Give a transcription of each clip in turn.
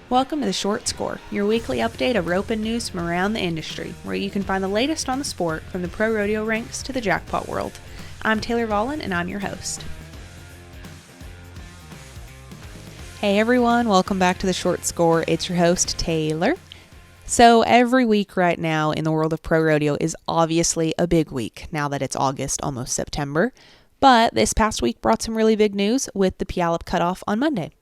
Welcome to The Short Score, your weekly update of roping news from around the industry, where you can find the latest on the sport from the pro rodeo ranks to the jackpot world. I'm Taylor Vollen, and I'm your host. Hey everyone, welcome back to The Short Score. It's your host, Taylor. So every week right now in the world of pro rodeo is obviously a big week, now that it's August, almost September. But this past week brought some really big news with the Puyallup cutoff on Monday.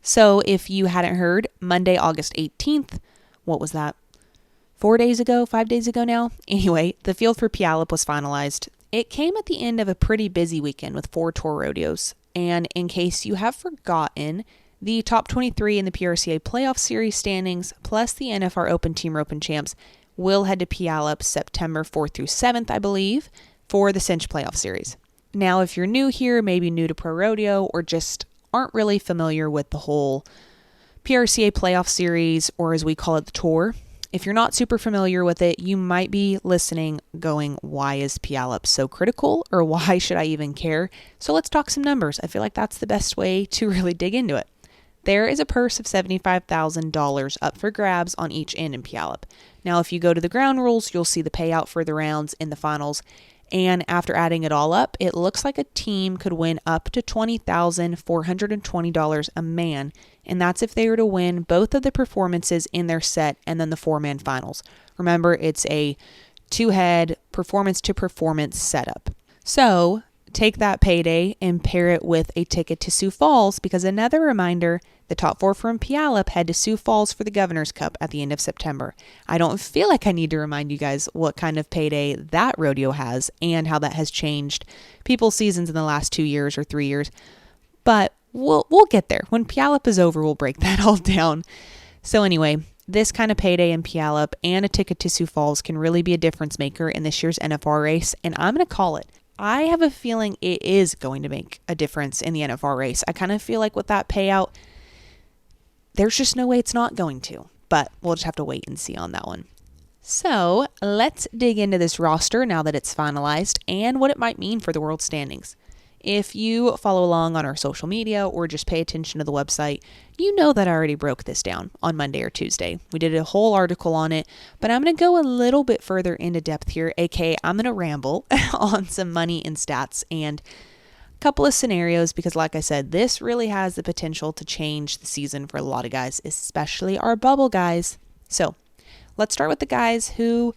So if you hadn't heard, Monday, August 18th, what was that? 5 days ago now? Anyway, the field for Puyallup was finalized. It came at the end of a pretty busy weekend with 4 tour rodeos. And in case you have forgotten, the top 23 in the PRCA playoff series standings, plus the NFR Open Team Roping Champs, will head to Puyallup September 4th through 7th, I believe, for the Cinch playoff series. Now, if you're new here, maybe new to pro rodeo, or just aren't really familiar with the whole PRCA playoff series, or as we call it, the tour, if you're not super familiar with it, you might be listening going, why is Puyallup so critical, or why should I even care? So let's talk some numbers. I feel like that's the best way to really dig into it. There is a purse of $75,000 up for grabs on each end in Puyallup. Now, if you go to the ground rules, you'll see the payout for the rounds in the finals. And after adding it all up, it looks like a team could win up to $20,420 a man. And that's if they were to win both of the performances in their set and then the 4-man finals. Remember, it's a 2-head performance-to-performance setup. So take that payday and pair it with a ticket to Sioux Falls, because another reminder, the top 4 from Puyallup head to Sioux Falls for the Governor's Cup at the end of September. I don't feel like I need to remind you guys what kind of payday that rodeo has and how that has changed people's seasons in the last 2 years or 3 years. But we'll get there. When Puyallup is over, we'll break that all down. So anyway, this kind of payday in Puyallup and a ticket to Sioux Falls can really be a difference maker in this year's NFR race, and I'm going to call it. I have a feeling it is going to make a difference in the NFR race. I kind of feel like with that payout, there's just no way it's not going to, but we'll just have to wait and see on that one. So let's dig into this roster now that it's finalized and what it might mean for the world standings. If you follow along on our social media or just pay attention to the website, you know that I already broke this down on Monday or Tuesday. We did a whole article on it, but I'm going to go a little bit further into depth here, aka I'm going to ramble on some money and stats and couple of scenarios, because like I said, this really has the potential to change the season for a lot of guys, especially our bubble guys. So let's start with the guys who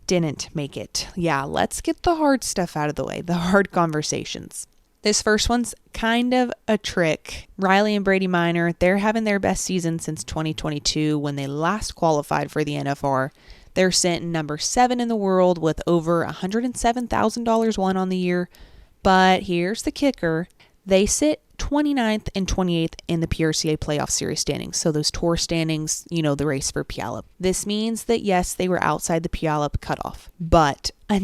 didn't make it. Yeah, let's get the hard stuff out of the way, the hard conversations. This first one's kind of a trick. Riley and Brady Minor, they're having their best season since 2022 when they last qualified for the NFR. They're sitting number 7 in the world with over $107,000 won on the year. But here's the kicker. They sit 29th and 28th in the PRCA playoff series standings. So those tour standings, the race for Puyallup. This means that yes, they were outside the Puyallup cutoff. But, a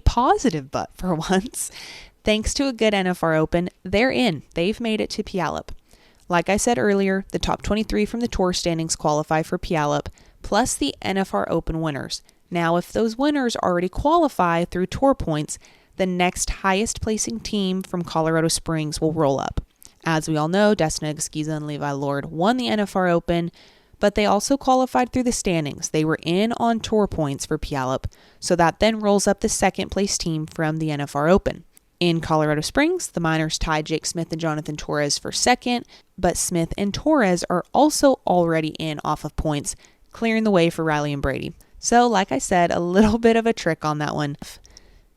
positive but for once, thanks to a good NFR Open, they're in. They've made it to Puyallup. Like I said earlier, the top 23 from the tour standings qualify for Puyallup, plus the NFR Open winners. Now, if those winners already qualify through tour points, the next highest placing team from Colorado Springs will roll up. As we all know, Destin Egskiza and Levi Lord won the NFR Open, but they also qualified through the standings. They were in on tour points for Puyallup, so that then rolls up the second place team from the NFR Open. In Colorado Springs, the Miners tied Jake Smith and Jonathan Torres for second, but Smith and Torres are also already in off of points, clearing the way for Riley and Brady. So, like I said, a little bit of a trick on that one.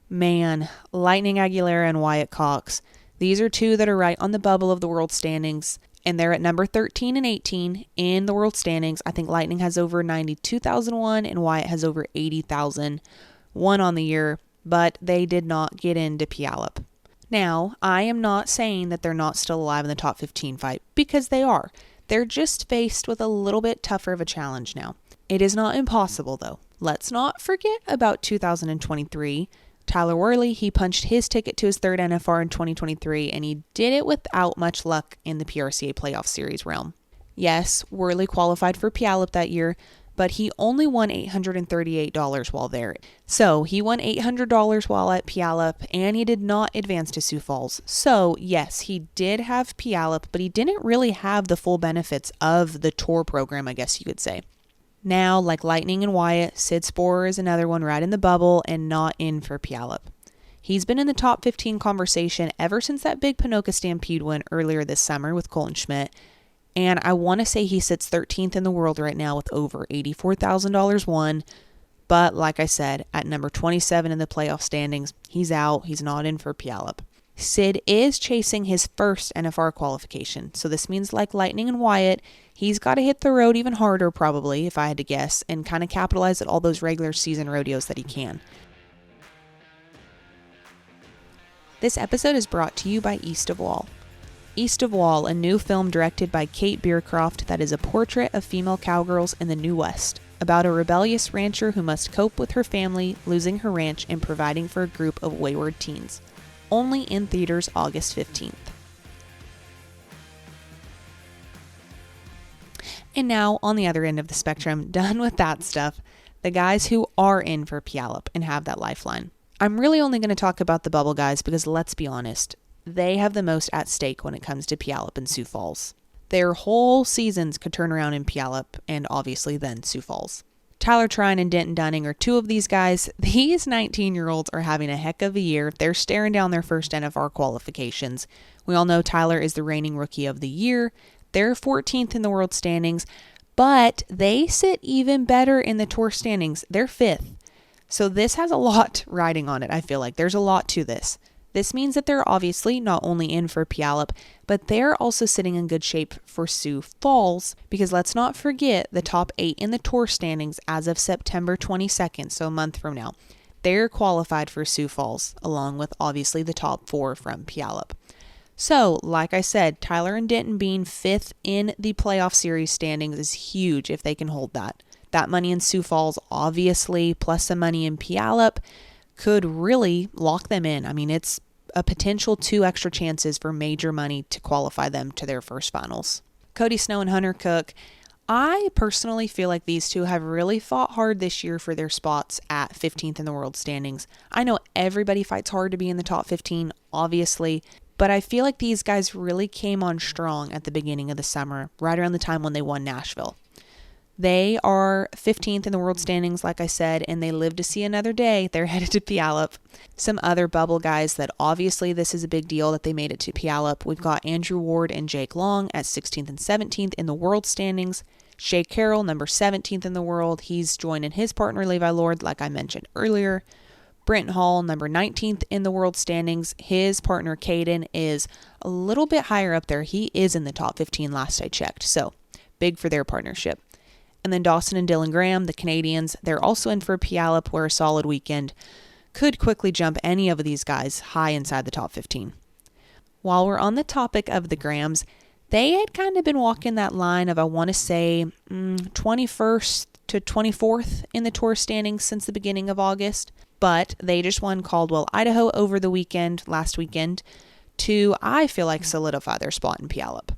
Man, Lightning Aguilera and Wyatt Cox. These are 2 that are right on the bubble of the world standings, and they're at number 13 and 18 in the world standings. I think Lightning has over 92,001 and Wyatt has over 80,001 on the year, but they did not get into Puyallup. Now, I am not saying that they're not still alive in the top 15 fight, because they are. They're just faced with a little bit tougher of a challenge now. It is not impossible, though. Let's not forget about 2023. Tyler Worley, he punched his ticket to his 3rd NFR in 2023, and he did it without much luck in the PRCA playoff series realm. Yes, Worley qualified for Puyallup that year, but he only won $838 while there. So he won $800 while at Puyallup, and he did not advance to Sioux Falls. So yes, he did have Puyallup, but he didn't really have the full benefits of the tour program, I guess you could say. Now, like Lightning and Wyatt, Sid Sporer is another one right in the bubble and not in for Puyallup. He's been in the top 15 conversation ever since that big Ponoka Stampede win earlier this summer with Colton Schmidt. And I want to say he sits 13th in the world right now with over $84,000 won. But like I said, at number 27 in the playoff standings, he's out. He's not in for Puyallup. Sid is chasing his first NFR qualification. So this means like Lightning and Wyatt, he's got to hit the road even harder probably, if I had to guess, and kind of capitalize at all those regular season rodeos that he can. This episode is brought to you by East of Wall. East of Wall, a new film directed by Kate Beercroft that is a portrait of female cowgirls in the New West, about a rebellious rancher who must cope with her family, losing her ranch, and providing for a group of wayward teens. Only in theaters August 15th. And now, on the other end of the spectrum, done with that stuff, the guys who are in for Puyallup and have that lifeline. I'm really only going to talk about the bubble guys because let's be honest, they have the most at stake when it comes to Puyallup and Sioux Falls. Their whole seasons could turn around in Puyallup and obviously then Sioux Falls. Tyler Trine and Denton Dunning are two of these guys. These 19-year-olds are having a heck of a year. They're staring down their first NFR qualifications. We all know Tyler is the reigning Rookie of the Year. They're 14th in the world standings, but they sit even better in the tour standings. They're 5th. So this has a lot riding on it, I feel like. There's a lot to this. This means that they're obviously not only in for Puyallup, but they're also sitting in good shape for Sioux Falls, because let's not forget the top 8 in the tour standings as of September 22nd, so a month from now. They're qualified for Sioux Falls, along with obviously the top 4 from Puyallup. So, like I said, Tyler and Denton being 5th in the playoff series standings is huge if they can hold that. That money in Sioux Falls, obviously, plus some money in Puyallup, could really lock them in. I mean, it's a potential 2 extra chances for major money to qualify them to their first finals. Cody Snow and Hunter Cook, I personally feel like these two have really fought hard this year for their spots at 15th in the world standings. I know everybody fights hard to be in the top 15, obviously, but I feel like these guys really came on strong at the beginning of the summer, right around the time when they won Nashville. They are 15th in the world standings, like I said, and they live to see another day. They're headed to Puyallup. Some other bubble guys that obviously this is a big deal that they made it to Puyallup. We've got Andrew Ward and Jake Long at 16th and 17th in the world standings. Shea Carroll, number 17th in the world. He's joining his partner Levi Lord, like I mentioned earlier. Brenton Hall, number 19th in the world standings. His partner Caden is a little bit higher up there. He is in the top 15 last I checked, so big for their partnership. And then Dawson and Dylan Graham, the Canadians, they're also in for Puyallup, where a solid weekend could quickly jump any of these guys high inside the top 15. While we're on the topic of the Grahams, they had kind of been walking that line of, I want to say, 21st to 24th in the tour standings since the beginning of August. But they just won Caldwell, Idaho over the last weekend, to, I feel like, solidify their spot in Puyallup.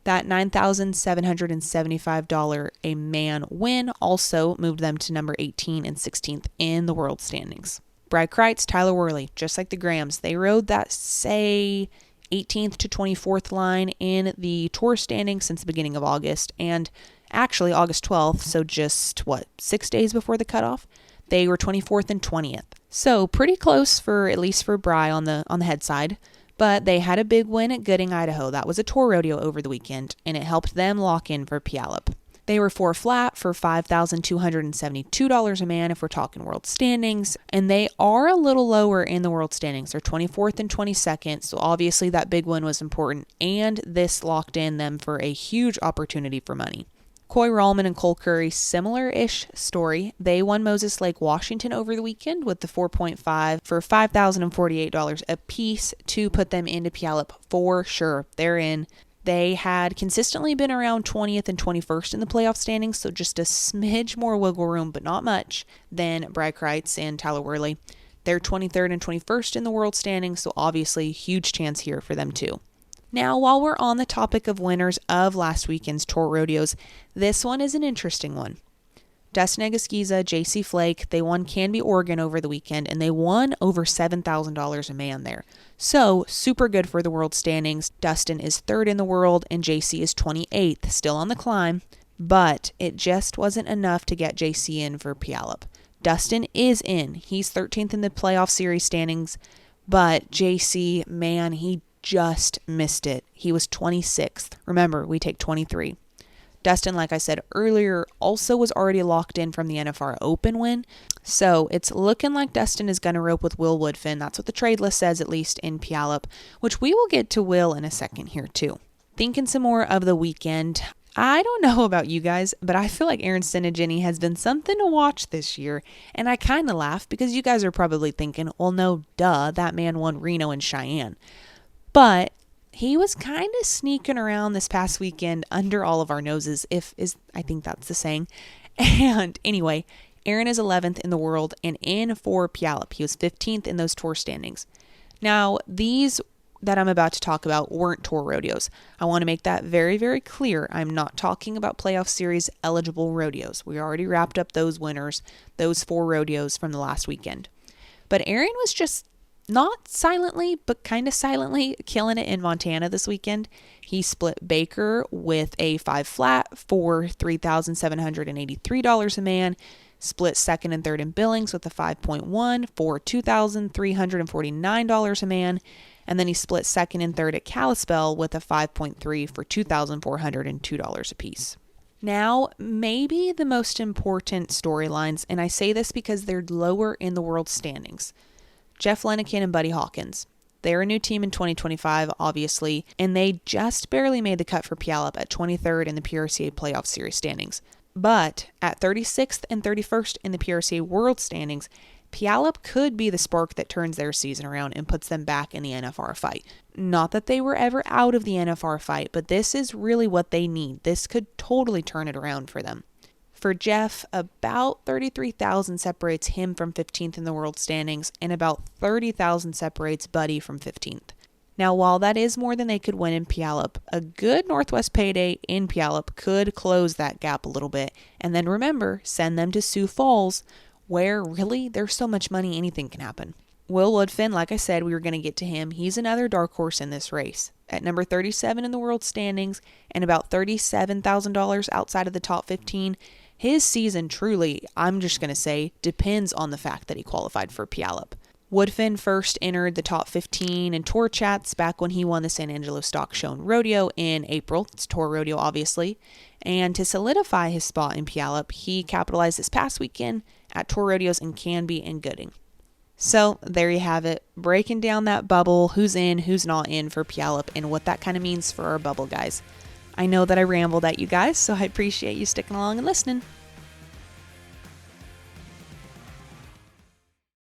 That $9,775 a man win also moved them to number 18 and 16th in the world standings. Brad Kreitz, Tyler Worley, just like the Grahams, they rode that, say, 18th to 24th line in the tour standings since the beginning of August, and actually August 12th, so just, 6 days before the cutoff, they were 24th and 20th. So pretty close for, at least for Bry on the head side. But they had a big win at Gooding, Idaho. That was a tour rodeo over the weekend, and it helped them lock in for Puyallup. They were 4 flat for $5,272 a man if we're talking world standings, and they are a little lower in the world standings. They're 24th and 22nd, so obviously that big win was important, and this locked in them for a huge opportunity for money. Coy Rallman and Cole Curry, similar-ish story. They won Moses Lake, Washington over the weekend with the 4.5 for $5,048 a piece to put them into Puyallup for sure. They're in. They had consistently been around 20th and 21st in the playoff standings, so just a smidge more wiggle room, but not much, than Brad Kreitz and Tyler Worley. They're 23rd and 21st in the world standings, so obviously huge chance here for them too. Now, while we're on the topic of winners of last weekend's tour rodeos, this one is an interesting one. Dustin Egusquiza, JC Flake, they won Canby, Oregon over the weekend, and they won over $7,000 a man there. So, super good for the world standings. Dustin is 3rd in the world, and JC is 28th, still on the climb, but it just wasn't enough to get JC in for Puyallup. Dustin is in. He's 13th in the playoff series standings, but JC, man, he just missed it. He was 26th. Remember, we take 23. Dustin, like I said earlier, also was already locked in from the NFR Open win. So it's looking like Dustin is going to rope with Will Woodfin. That's what the trade list says, at least in Puyallup, which we will get to Will in a second here too. Thinking some more of the weekend. I don't know about you guys, but I feel like Aaron Stenogeny has been something to watch this year. And I kind of laugh because you guys are probably thinking, well, no, duh, that man won Reno and Cheyenne. But he was kind of sneaking around this past weekend under all of our noses, I think that's the saying. And anyway, Aaron is 11th in the world and in for Puyallup. He was 15th in those tour standings. Now, these that I'm about to talk about weren't tour rodeos. I want to make that very, very clear. I'm not talking about playoff series eligible rodeos. We already wrapped up those winners, those 4 rodeos from the last weekend. But Aaron was just not silently, but kind of silently killing it in Montana this weekend. He split Baker with a 5 flat for $3,783 a man, split 2nd and 3rd in Billings with a 5.1 for $2,349 a man, and then he split 2nd and 3rd at Kalispell with a 5.3 for $2,402 a piece. Now, maybe the most important storylines, and I say this because they're lower in the world standings. Jeff Lenikin and Buddy Hawkins. They're a new team in 2025, obviously, and they just barely made the cut for Puyallup at 23rd in the PRCA playoff series standings. But at 36th and 31st in the PRCA world standings, Puyallup could be the spark that turns their season around and puts them back in the NFR fight. Not that they were ever out of the NFR fight, but this is really what they need. This could totally turn it around for them. For Jeff, about 33,000 separates him from 15th in the world standings, and about 30,000 separates Buddy from 15th. Now, while that is more than they could win in Puyallup, a good Northwest payday in Puyallup could close that gap a little bit. And then remember, send them to Sioux Falls, where really there's so much money anything can happen. Will Woodfin, like I said, we were going to get to him. He's another dark horse in this race. At number 37 in the world standings and about $37,000 outside of the top 15, his season truly, I'm just going to say, depends on the fact that he qualified for Puyallup. Woodfin first entered the top 15 in tour chats back when he won the San Angelo Stock Show and Rodeo in April. It's tour rodeo, obviously. And to solidify his spot in Puyallup, he capitalized this past weekend at tour rodeos in Canby and Gooding. So there you have it, breaking down that bubble, who's in, who's not in for Puyallup, and what that kind of means for our bubble guys. I know that I rambled at you guys, so I appreciate you sticking along and listening.